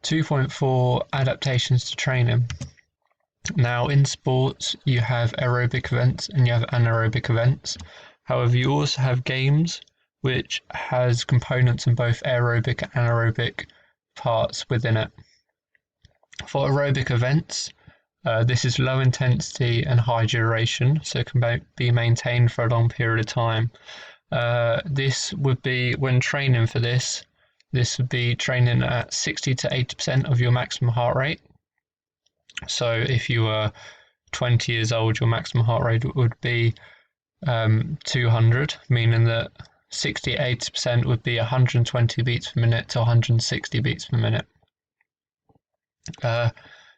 2.4 Adaptations to training. Now, in sports, you have aerobic events and you have anaerobic events. However, you also have games, which has components in both aerobic and anaerobic parts within it. For aerobic events, this is low intensity and high duration, so it can be maintained for a long period of time. This would be, when training for this would be training at 60 to 80% of your maximum heart rate. So if you were 20 years old, your maximum heart rate would be 200, meaning that 60-80% would be 120 beats per minute to 160 beats per minute.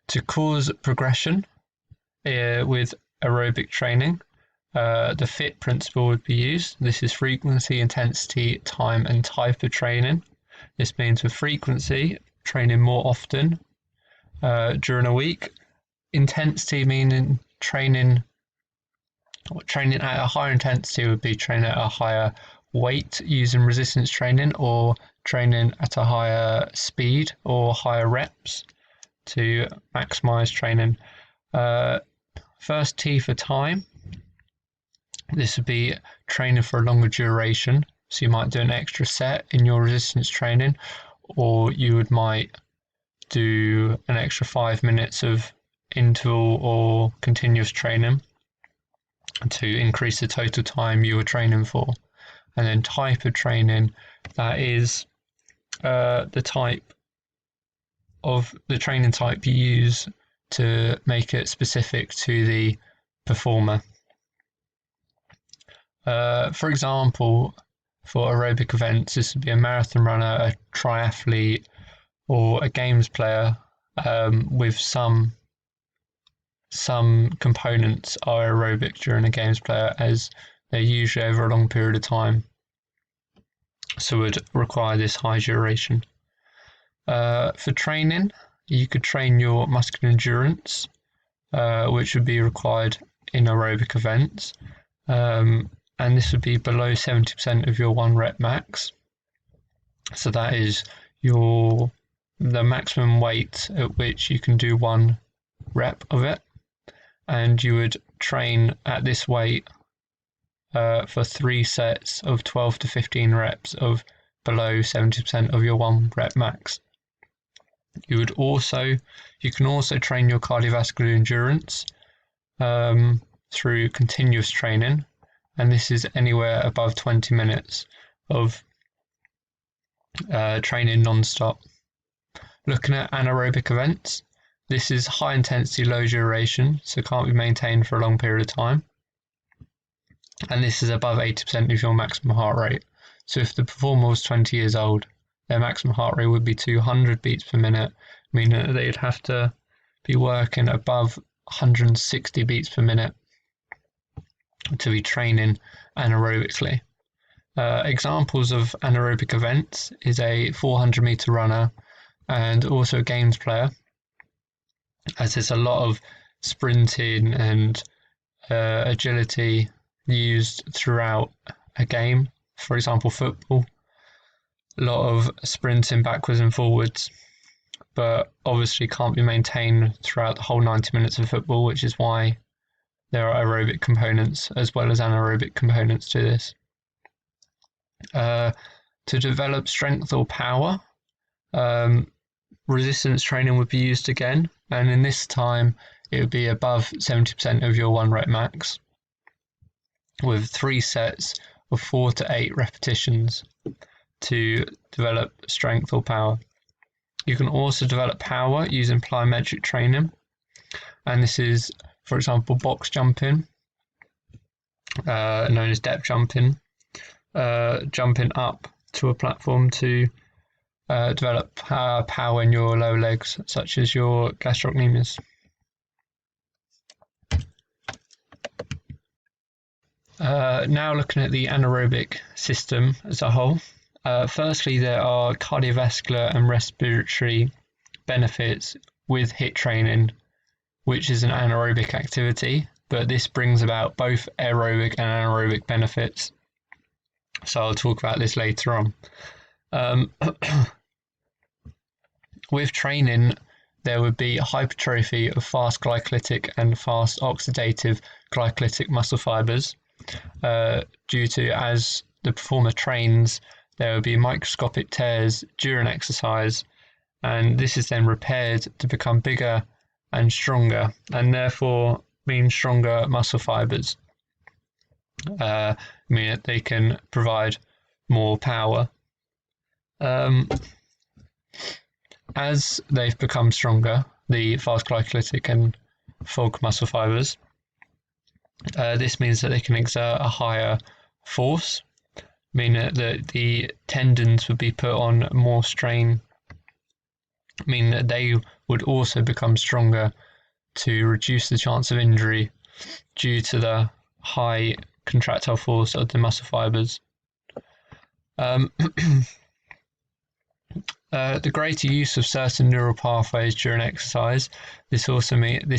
To cause progression with aerobic training, the FIT principle would be used. This is frequency, intensity, time, and type of training. This means with frequency, training more often during a week. Intensity meaning training at a higher intensity would be training at a higher weight using resistance training, or training at a higher speed or higher reps to maximize training. First T for time. This would be training for a longer duration. So you might do an extra set in your resistance training, or you might do an extra 5 minutes of interval or continuous training to increase the total time you were training for. And then type of training, that is the type of the training type you use to make it specific to the performer. For example, for aerobic events, this would be a marathon runner, a triathlete, or a games player with some components are aerobic during a games player, as they're usually over a long period of time, so would require this high duration. For training, you could train your muscular endurance, which would be required in aerobic events, and this would be below 70% of your 1 rep max. So that is the maximum weight at which you can do 1 rep of it, and you would train at this weight for 3 sets of 12 to 15 reps of below 70% of your 1 rep max. You can also train your cardiovascular endurance through continuous training, and this is anywhere above 20 minutes of training non-stop. Looking at anaerobic events, this is high intensity, low duration, so can't be maintained for a long period of time. And this is above 80% of your maximum heart rate. So if the performer was 20 years old, their maximum heart rate would be 200 beats per minute, meaning that they'd have to be working above 160 beats per minute to be training anaerobically. Examples of anaerobic events is a 400-meter runner and also a games player, as there's a lot of sprinting and agility used throughout a game. For example, football, a lot of sprinting backwards and forwards, but obviously can't be maintained throughout the whole 90 minutes of football, which is why there are aerobic components as well as anaerobic components to this. To develop strength or power, resistance training would be used again, and in this time it would be above 70% of your 1 rep max, with 3 sets of 4 to 8 repetitions to develop strength or power. You can also develop power using plyometric training, and this is, for example, box jumping, known as depth jumping, jumping up to a platform to develop power in your lower legs, such as your gastrocnemius. Now looking at the anaerobic system as a whole. Firstly, there are cardiovascular and respiratory benefits with HIIT training, which is an anaerobic activity, but this brings about both aerobic and anaerobic benefits. So I'll talk about this later on. With training, there would be hypertrophy of fast glycolytic and fast oxidative glycolytic muscle fibers, due to, as the performer trains, there will be microscopic tears during exercise, and this is then repaired to become bigger and stronger, and therefore mean stronger muscle fibers, mean that they can provide more power. As they've become stronger, the fast glycolytic and FOG muscle fibers, this means that they can exert a higher force, meaning that the tendons would be put on more strain, meaning that they would also become stronger to reduce the chance of injury due to the high contractile force of the muscle fibers. The greater use of certain neural pathways during exercise, this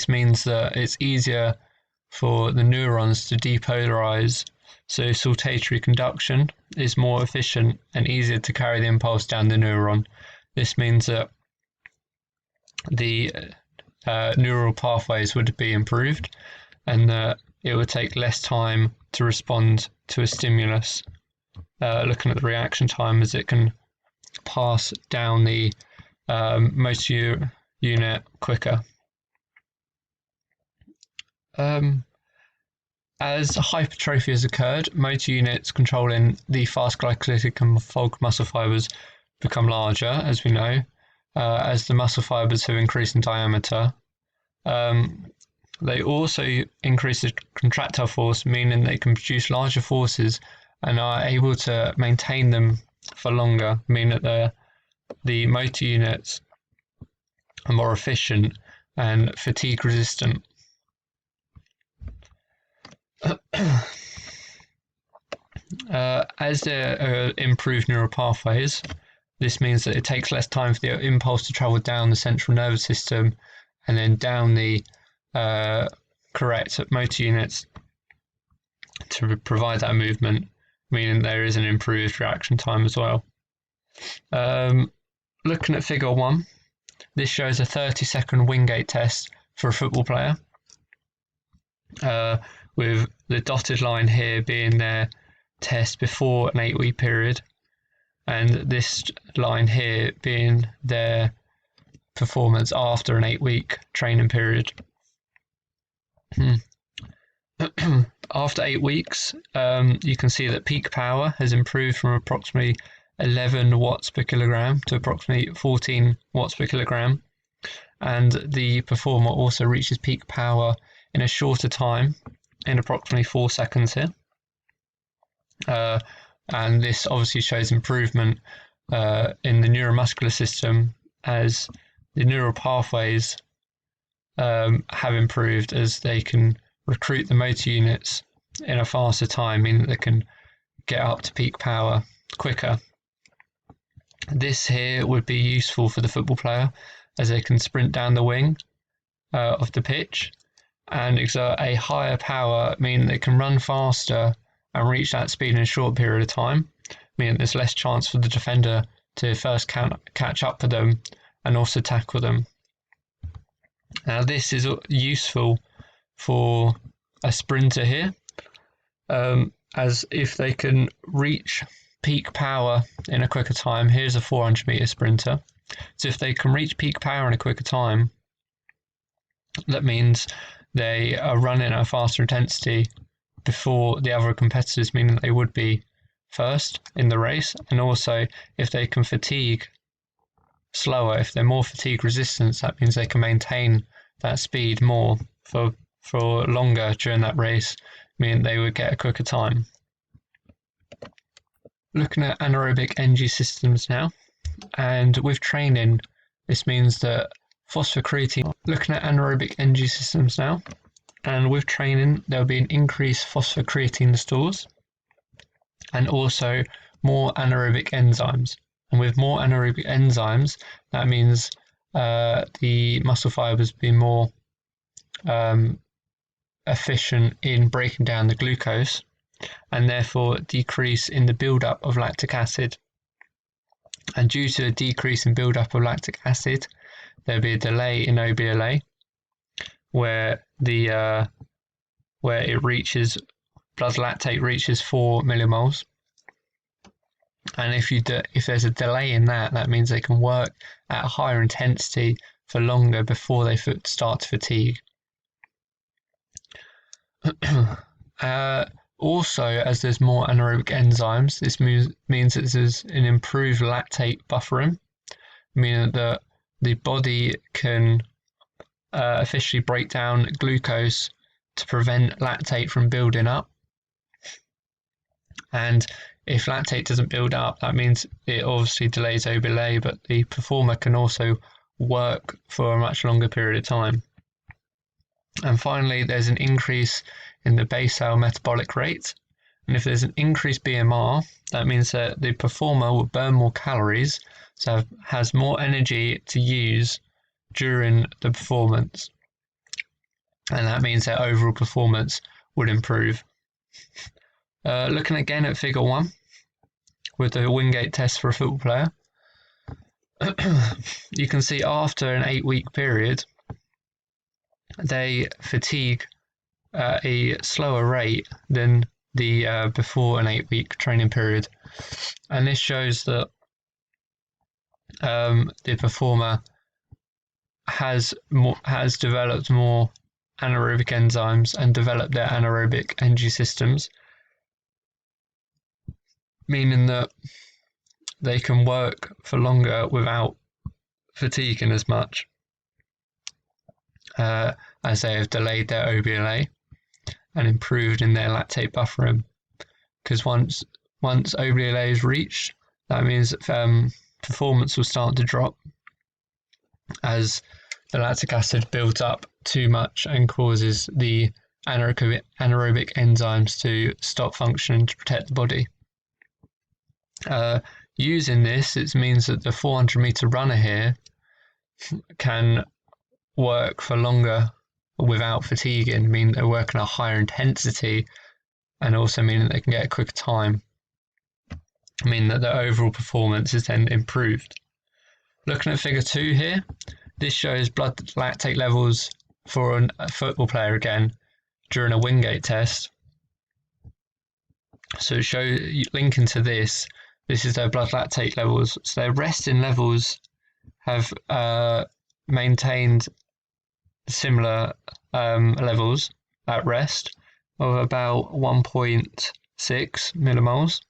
means that it's easier for the neurons to depolarize, so saltatory conduction is more efficient and easier to carry the impulse down the neuron. This means that the neural pathways would be improved, and that it would take less time to respond to a stimulus. Looking at the reaction time, as it can pass down the motor unit quicker. As hypertrophy has occurred, motor units controlling the fast glycolytic and FOG muscle fibers become larger, as we know, as the muscle fibers have increased in diameter. They also increase the contractile force, meaning they can produce larger forces and are able to maintain them for longer, meaning that the motor units are more efficient and fatigue resistant. As there are improved neural pathways, this means that it takes less time for the impulse to travel down the central nervous system and then down the correct motor units to provide that movement, meaning there is an improved reaction time as well. Looking at figure 1, this shows a 30-second Wingate test for a football player, with the dotted line here being their test before an 8-week period, and this line here being their performance after an 8-week training period. After 8 weeks, you can see that peak power has improved from approximately 11 watts per kilogram to approximately 14 watts per kilogram, and the performer also reaches peak power in a shorter time, in approximately 4 seconds here. And this obviously shows improvement in the neuromuscular system, as the neural pathways have improved as they can recruit the motor units in a faster time, meaning that they can get up to peak power quicker. This here would be useful for the football player, as they can sprint down the wing of the pitch and exert a higher power, meaning they can run faster and reach that speed in a short period of time, meaning there's less chance for the defender to first catch up with them and also tackle them. Now this is useful for a sprinter here, as if they can reach peak power in a quicker time. Here's a 400 meter sprinter. So if they can reach peak power in a quicker time, that means they are running at a faster intensity before the other competitors, meaning they would be first in the race. And also, if they can fatigue slower, if they're more fatigue resistant, that means they can maintain that speed more for longer during that race, meaning they would get a quicker time. Looking at anaerobic energy systems now, and with training, this means that phosphocreatine. Looking at anaerobic energy systems now, and with training, there will be an increased phosphocreatine stores, and also more anaerobic enzymes. And with more anaerobic enzymes, that means the muscle fibers be more efficient in breaking down the glucose, and therefore decrease in the buildup of lactic acid. And due to a decrease in buildup of lactic acid, there'll be a delay in OBLA where it reaches blood lactate reaches 4 millimoles. And if there's a delay in that, that means they can work at a higher intensity for longer before they start to fatigue. Also, as there's more anaerobic enzymes, this means that there's an improved lactate buffering, meaning that the body can efficiently break down glucose to prevent lactate from building up. And if lactate doesn't build up, that means it obviously delays OBLA, but the performer can also work for a much longer period of time. And finally, there's an increase in the base cell metabolic rate. And if there's an increased BMR, that means that the performer will burn more calories, so has more energy to use during the performance. And that means their overall performance would improve. Looking again at figure 1 with the Wingate test for a football player, you can see after an 8-week period, they fatigue at a slower rate than the before an 8-week training period. And this shows that the performer has developed more anaerobic enzymes and developed their anaerobic energy systems, meaning that they can work for longer without fatiguing as much, as they have delayed their OBLA and improved in their lactate buffering. Because once OBLA is reached, that means that performance will start to drop as the lactic acid builds up too much and causes the anaerobic enzymes to stop functioning to protect the body. Using this, it means that the 400-meter runner here can work for longer without fatiguing, meaning they're working at a higher intensity, and also meaning they can get a quicker time, meaning that their overall performance is then improved. Looking at figure 2 here, this shows blood lactate levels for a football player again during a Wingate test. So it shows, linking to this is their blood lactate levels. So their resting levels have maintained similar levels at rest of about 1.6 millimoles.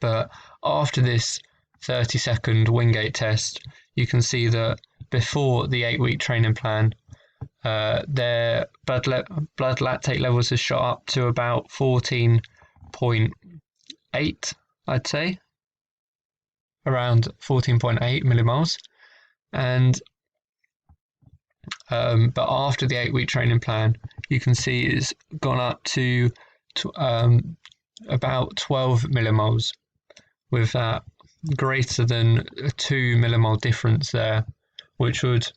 But after this 30-second Wingate test, you can see that before the 8-week training plan, their blood lactate levels have shot up to about 14.8, I'd say, around 14.8 millimoles. And but after the 8-week training plan, you can see it's gone up to about 12 millimoles, with that greater than a 2 millimole difference there, which would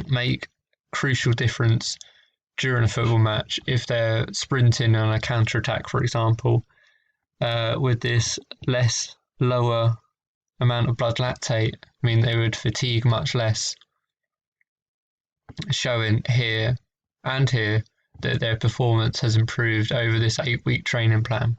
make crucial difference during a football match if they're sprinting on a counter-attack, for example. With this lower amount of blood lactate, I mean they would fatigue much less, showing here and here that their performance has improved over this 8-week training plan.